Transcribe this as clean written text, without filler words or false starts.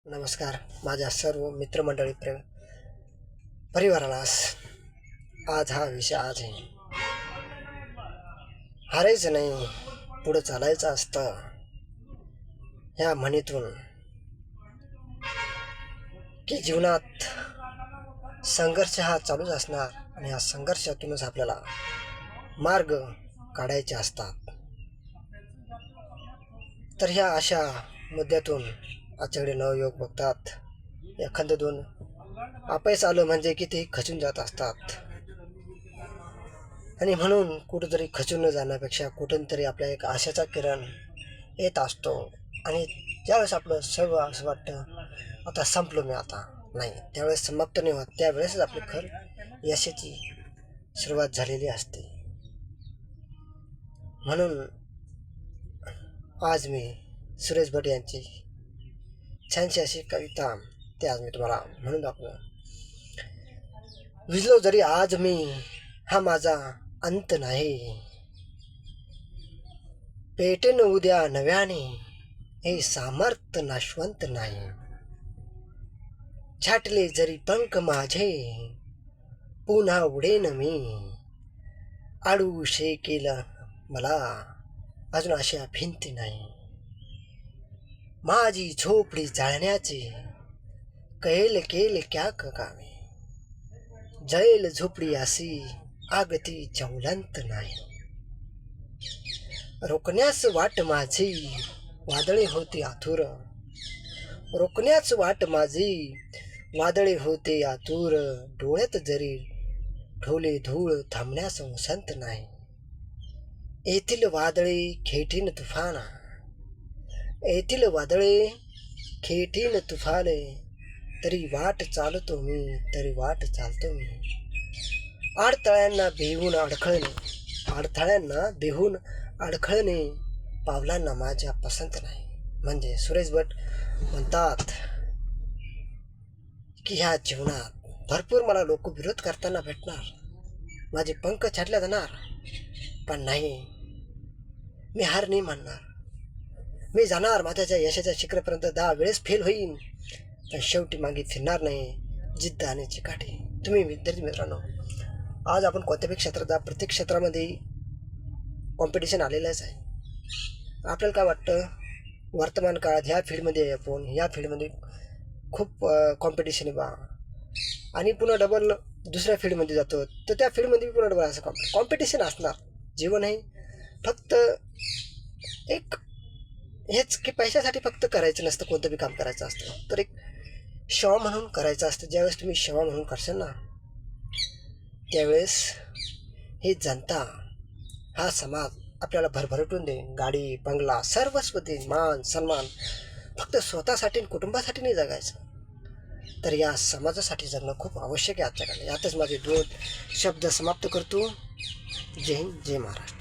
नमस्कार माझ्या सर्व मित्रमंडळी परिवाराला आज हा विषय आहे. हारायचं नाही, पुढं चालायचं असतं. ह्या म्हणीतून की जीवनात संघर्ष हा चालूच असणार आणि ह्या संघर्षातूनच आपल्याला मार्ग काढायचे असतात. तर ह्या अशा मुद्द्यातून आजच्याकडे नवयोग बघतात. एखादं दोन अपयश आलं म्हणजे की ते खचून जात असतात. आणि म्हणून कुठंतरी खचून न जाण्यापेक्षा कुठून तरी आपल्या एक आशेचा किरण येत असतो. आणि ज्यावेळेस आपलं सर्व असं वाटतं आता संपलो मी, आता नाही, त्यावेळेस समाप्त नाही होत. त्यावेळेसच आपली यशाची सुरुवात झालेली असते. म्हणून आज मी सुरेश भट यांची छानशी अशी कविता ते आज मी तुम्हाला म्हणून दाखवलं. विजलो जरी आज मी, हा माझा अंत नाही. पेटेन उद्या नव्याने, हे सामर्थ्य नाशवंत नाही. छाटले जरी पंख माझे, पुन्हा उडेन मी. आडू केलं मला, अजून अशा भिंत नाही. माझी झोपडी जाळण्याचे, कैल केल क्या कामे. जळेल झोपडी अशी, आगती ज्वलंत नाही. रोखण्यास वाट माझी, वादळे होते आतुर. रोखण्यास वाट माझी, वादळे होते आतुर. डोळ्यात जरी ढोले धूळ, थांबण्यास संत नाही. येथील वादळे खेटीन तुफाना, येथील वादळे खेटीन तुफाने. तरी वाट चालतो मी, तरी वाट चालतो मी. अडथळ्यांना बेहून अडखळणे, अडथळ्यांना बेहून अडखळणे, पावलांना माझ्या पसंत नाही. म्हणजे सुरेश भट म्हणतात की ह्या जीवनात भरपूर मला लोक विरोध करताना भेटणार, माझे पंख छाटले जाणार, पण नाही, मी हार नाही मानणार. मी जाणार माझ्या यशाच्या शिखरापर्यंत 10 वेळेस फेल होईन, पण शेवटी मागे फिरणार नाही. जिद्द आणि चिकाटी. तुम्ही विद्यार्थी मित्रांनो, आज आपण कोणत्याही क्षेत्रात जा, प्रत्येक क्षेत्रामध्ये कॉम्पिटिशन आलेलंच आहे. आपल्याला काय वाटतं, वर्तमान काळात ह्या फील्डमध्ये आपण ह्या फील्डमध्ये खूप कॉम्पिटिशन आहे बा, आणि पुन्हा डबल दुसऱ्या फील्डमध्ये जातो, तर त्या फील्डमध्ये पुन्हा डबल असं कॉम्पिटिशन असणार. जीवन हे फक्त एक हेच की पैशासाठी फक्त करायचं नसतं, कोणतं बी काम करायचं असतं तर एक सेवा म्हणून करायचं असतं. ज्यावेळेस तुम्ही सेवा म्हणून करशाल ना, त्यावेळेस ही जनता, हा समाज आपल्याला भरभरटून देईन. गाडी बंगला सर्वस्व देईन, मान सन्मान. फक्त स्वतःसाठी कुटुंबासाठी नाही जगायचं, तर या समाजासाठी जगणं खूप आवश्यक आहे आजच्या काळात. यातच माझे 2 शब्द समाप्त करतो. जय हिंद, जय महाराष्ट्र.